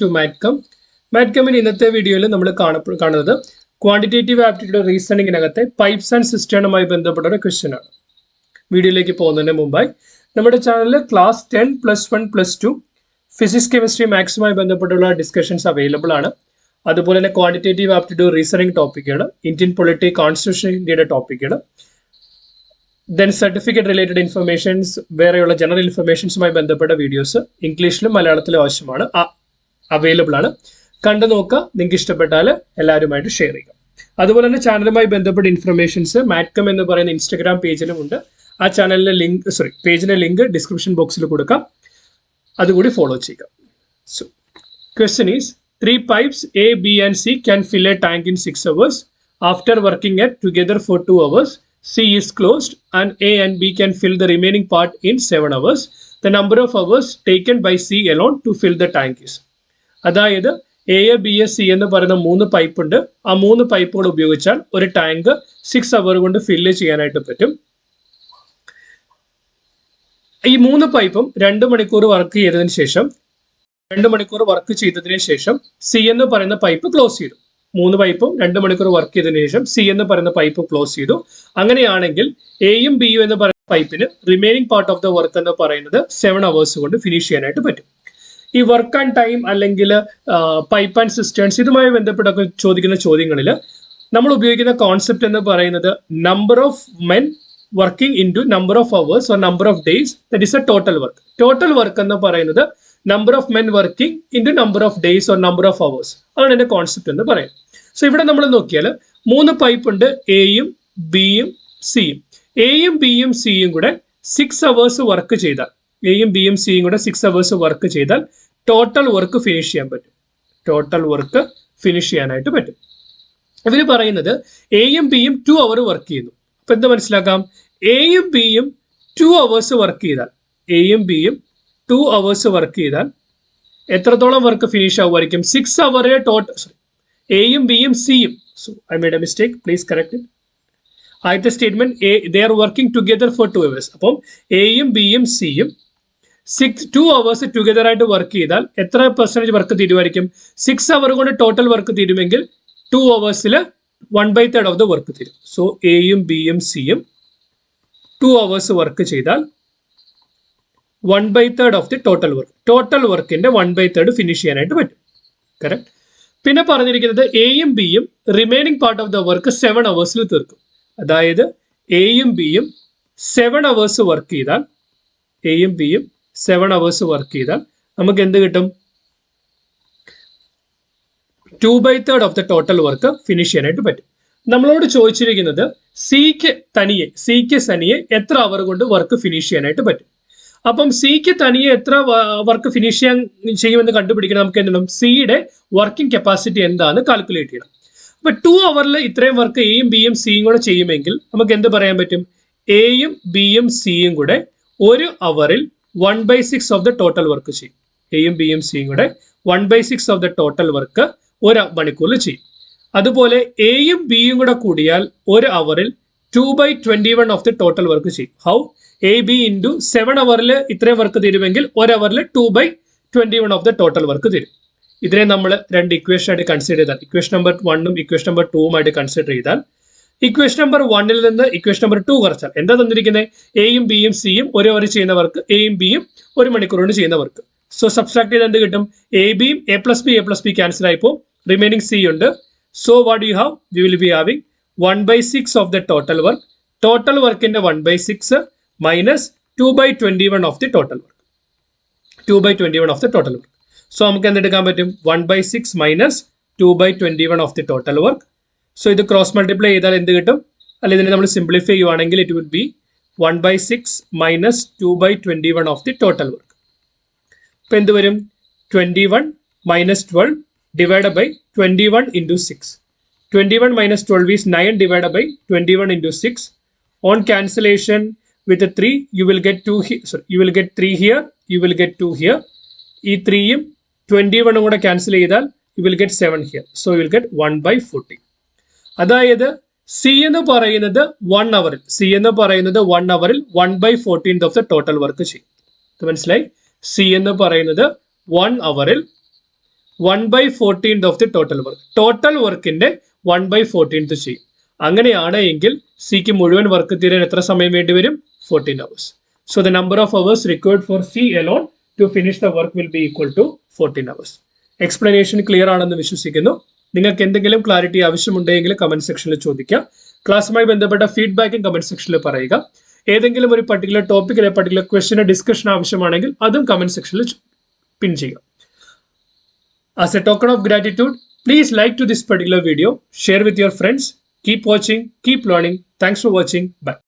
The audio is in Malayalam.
ടു മാറ്റ്കം. മാറ്റ്കമിന് ഇന്നത്തെ വീഡിയോയിൽ നമ്മൾ കാണുന്നത് ക്വാണ്ടിറ്റേറ്റീവ് ആപ്റ്റിറ്റ്യൂഡ് റീസണിങ്ങിനകത്തെ പൈപ്സ് ആൻഡ് സിസ്റ്റേണുമായി ബന്ധപ്പെട്ട ഒരു ക്വസ്റ്റ്യൻ ആണ്. വീഡിയോയിലേക്ക് പോകുന്നതിന് മുമ്പായി നമ്മുടെ ചാനലിൽ ക്ലാസ് 10 +1 +2 ഫിസിക്സ് കെമിസ്ട്രി മാത്സുമായി ബന്ധപ്പെട്ടുള്ള ഡിസ്കഷൻസ് അവൈലബിൾ ആണ്. അതുപോലെ തന്നെ ക്വാണ്ടിറ്റേറ്റീവ് ആപ്റ്റിറ്റ്യൂഡ് റീസണിങ് ടോപ്പിക്കുകൾ, ഇന്ത്യൻ പൊളിറ്റി, കോൺസ്റ്റിറ്റ്യൂഷൻ ഇന്ത്യയുടെ ടോപ്പിക്കുകൾ, ദെൻ സർട്ടിഫിക്കറ്റ് റിലേറ്റഡ് ഇൻഫർമേഷൻസ്, വേറെയുള്ള ജനറൽ ഇൻഫർമേഷൻസുമായി ബന്ധപ്പെട്ട വീഡിയോസ് ഇംഗ്ലീഷിലും മലയാളത്തിലും ആവശ്യമാണ്, അവൈലബിൾ ആണ്. കണ്ടു നോക്കുക. നിങ്ങൾക്ക് ഇഷ്ടപ്പെട്ടാൽ എല്ലാവരുമായിട്ട് ഷെയർ ചെയ്യുക. അതുപോലെ തന്നെ ചാനലുമായി ബന്ധപ്പെട്ട ഇൻഫർമേഷൻസ് മാറ്റ്കം എന്ന് പറയുന്ന ഇൻസ്റ്റഗ്രാം പേജിലും ഉണ്ട്. ആ ചാനലിലെ പേജിന്റെ ലിങ്ക് ഡിസ്ക്രിപ്ഷൻ ബോക്സിൽ കൊടുക്കാം, അതുകൂടി ഫോളോ ചെയ്യുക. So question is 3 pipes A, B and C can fill a tank in 6 hours. After working at together for 2 hours, C is closed and A and B can fill the remaining part in 7 hours. The number of hours taken by C alone to fill the tank is. അതായത് എ, ബി, സി എന്ന് പറയുന്ന 3 പൈപ്പ് ഉണ്ട്. ആ 3 പൈപ്പുകൾ ഉപയോഗിച്ചാൽ ഒരു ടാങ്ക് 6 അവർ കൊണ്ട് ഫില്ല് ചെയ്യാനായിട്ട് പറ്റും. ഈ 3 പൈപ്പും 2 മണിക്കൂർ വർക്ക് ചെയ്തതിനു ശേഷം 2 മണിക്കൂർ വർക്ക് ചെയ്തതിനു ശേഷം സി എന്ന് പറയുന്ന പൈപ്പ് ക്ലോസ് ചെയ്തു. 3 പൈപ്പും 2 മണിക്കൂർ വർക്ക് ചെയ്തതിനു ശേഷം സി എന്ന് പറയുന്ന പൈപ്പ് ക്ലോസ് ചെയ്തു. അങ്ങനെയാണെങ്കിൽ എയും ബിയും എന്ന് പറയുന്ന പൈപ്പിന് remaining part of the work എന്ന് പറയുന്നത് 7 hours കൊണ്ട് ഫിനിഷ് ചെയ്യാനായിട്ട് പറ്റും. ഈ വർക്ക് ആൻഡ് ടൈം അല്ലെങ്കിൽ പൈപ്പ് ആൻഡ് സിസ്റ്റേൺസ് ഇതുമായി ബന്ധപ്പെട്ടൊക്കെ ചോദിക്കുന്ന ചോദ്യങ്ങളിൽ നമ്മൾ ഉപയോഗിക്കുന്ന കോൺസെപ്റ്റ് എന്ന് പറയുന്നത് number of men working into number of hours or number of days, that is a total work. Total work എന്ന് പറയുന്നത് number of men working into number of days or number of hours, അതാണ് എൻ്റെ കോൺസെപ്റ്റ് എന്ന് പറയുന്നത്. സോ ഇവിടെ നമ്മൾ നോക്കിയാൽ 3 പൈപ്പ് ഉണ്ട്, എയും ബിയും സിയും. എയും ബിയും സിയും കൂടെ 6 hours വർക്ക് ചെയ്താൽ, എയും ബിയും സിയും കൂടെ 6 hours വർക്ക് ചെയ്താൽ ടോട്ടൽ വർക്ക് ഫിനിഷ് ചെയ്യാൻ പറ്റും. ടോട്ടൽ വർക്ക് ഫിനിഷ് ചെയ്യാനായിട്ട് പറ്റും. ഇവർ പറയുന്നത് എയും ബിയും 2 hour വർക്ക് ചെയ്യുന്നു. അപ്പൊ എന്ത് മനസ്സിലാക്കാം? എയും ബിയും 2 hours വർക്ക് ചെയ്താൽ, എയും ബിയും 2 hours വർക്ക് ചെയ്താൽ എത്രത്തോളം വർക്ക് ഫിനിഷ് ആവുമായിരിക്കും? 6 hour ടോട്ടൽ. എയും ബിയും സിയും, so I made a mistake, please correct it. ആദ്യത്തെ statement they are working together for 2 hours. അപ്പം എയും ബിയും സിയും 2 hours ടുഗെദർ ആയിട്ട് വർക്ക് ചെയ്താൽ എത്ര പെർസെന്റേജ് വർക്ക് തീരുമായിരിക്കും? 6 hour കൊണ്ട് ടോട്ടൽ വർക്ക് തീരുമെങ്കിൽ 2 hours 1/3 ഓഫ് ദ വർക്ക് തീരും. സോ എയും ബിയും സിയും 2 hours വർക്ക് ചെയ്താൽ 1/3 of the total work. Total വർക്കിന്റെ 1/3 ഫിനിഷ് ചെയ്യാനായിട്ട് പറ്റും. കറക്റ്റ്. പിന്നെ പറഞ്ഞിരിക്കുന്നത് എയും ബിയും remaining part of the work 7 hours തീർക്കും. അതായത് എയും ബിയും 7 hours വർക്ക് ചെയ്താൽ, എയും ബിയും 7 hours വർക്ക് ചെയ്താൽ നമുക്ക് എന്ത് കിട്ടും? 2/3 of the total work finish ചെയ്യാനായിട്ട് പറ്റും. നമ്മളോട് ചോദിച്ചിരിക്കുന്നത് സിക്ക് തനിയെ എത്ര അവർ കൊണ്ട് വർക്ക് ഫിനിഷ് ചെയ്യാനായിട്ട് പറ്റും. അപ്പം സിക്ക് തനിയെ എത്ര വർക്ക് ഫിനിഷ് ചെയ്യുമെന്ന് കണ്ടുപിടിക്കണം. നമുക്ക് എന്ത് ചെയ്യണം? സിയുടെ വർക്കിംഗ് കപ്പാസിറ്റി എന്താണെന്ന് കാൽക്കുലേറ്റ് ചെയ്യണം. അപ്പൊ 2 hour ഇത്രയും വർക്ക് എയും ബിയും സിയും കൂടെ ചെയ്യുമെങ്കിൽ നമുക്ക് എന്ത് പറയാൻ പറ്റും? എയും ബിയും സിയും കൂടെ 1 hour 1/6 of the total work ചെയ്യും. എയും ബിയും സിയും കൂടെ 1/6 ഓഫ് ദ ടോട്ടൽ വർക്ക് 1 മണിക്കൂറിൽ ചെയ്യും. അതുപോലെ എയും ബിയും കൂടെ കൂടിയാൽ 1 hour 2/21 of the total work ചെയ്യും. How? A B into 7 hour ഇത്രയും വർക്ക് തരുമെങ്കിൽ 1 hour 2/21 of the total work തരും. ഇതിനെ നമ്മൾ 2 ഇക്വേഷൻ ആയിട്ട് കൺസിഡർ ചെയ്താൽ, ഇക്വേഷൻ നമ്പർ 1ഉം ഇക്വേഷൻ നമ്പർ 2ഉം ആയിട്ട് കൺസിഡർ ചെയ്താൽ, ഇക്വേഷൻ നമ്പർ 1ൽ നിന്ന് ഇക്വേഷൻ നമ്പർ 2 കുറച്ചാൽ എന്താ തന്നിരിക്കുന്നത്? എയും ബിയും സിയും 1 hour ചെയ്യുന്ന വർക്ക്, എയും ബിയും 1 മണിക്കൂർ കൊണ്ട് ചെയ്യുന്ന വർക്ക്. സോ സബ്സ്ട്രാക്ട് ചെയ്ത് എന്ത് കിട്ടും? എ ബിയും എ പ്ലസ് ബി ക്യാൻസൽ ആയിപ്പോ റിമൈനിങ് സി ഉണ്ട്. So what you have? We will be having 1/6 of the total work. Total വർക്കിന്റെ 1/6 minus 2/21 of the total work. 2/21 of the total work. So നമുക്ക് എന്തെടുക്കാൻ പറ്റും? 1/6 minus 2/21 of the total work. So ഇത് ക്രോസ് മൾട്ടിപ്ലൈ ചെയ്താൽ എന്ത് കിട്ടും? അല്ല, ഇതിനെ നമ്മൾ സിംപ്ലിഫൈ ചെയ്യുവാണെങ്കിൽ it will be 1/6 minus 2/21 of the total work. ഇപ്പൊ എന്ത് വരും? 21 minus 12 divided by 21 into 6. 21 minus 12 is 9 divided by 21 into 6. On cancellation with the 3, you will get 2 here. Sorry, you will get 3 here. You will get 2 here. ഈ 3യും 21 കൂടെ ക്യാൻസൽ ചെയ്താൽ you will get 7 here. So you will get 1/40. അതായത് സി എന്ന് പറയുന്നത് 1 hour, സി എന്ന് പറയുന്നത് 1 hour 1/14 of the total work ചെയ്യും. മനസ്സിലായി? സി എന്ന് പറയുന്നത് 1 hour 1/14 of the total work. Total വർക്കിന്റെ 1/14 ചെയ്യും. അങ്ങനെയാണ് എങ്കിൽ സിക്ക് മുഴുവൻ വർക്ക് തീരാൻ എത്ര സമയം വേണ്ടി വരും? 14 hours. So the number of hours required for C alone to finish the work will be equal to 14 hours. Explanation clear ആണെന്ന് വിശ്വസിക്കുന്നു. നിങ്ങൾക്ക് എന്തെങ്കിലും ക്ലാരിറ്റി ആവശ്യമുണ്ടെങ്കിൽ കമന്റ് സെക്ഷനിൽ ചോദിക്കുക. ക്ലാസ്സുമായി ബന്ധപ്പെട്ട ഫീഡ്ബാക്കും കമന്റ് സെക്ഷനിൽ പറയുക. ഏതെങ്കിലും ഒരു പർട്ടിക്കുലർ ടോപ്പിക്കിലെ പർട്ടിക്കുലർ ക്വസ്റ്റിന് ഡിസ്കഷൻ ആവശ്യമാണെങ്കിൽ അതും കമന്റ് സെക്ഷനിൽ പിൻ ചെയ്യുക. As a token of gratitude, please like to this particular video, share with your friends. Keep watching, keep learning. Thanks for watching. Bye.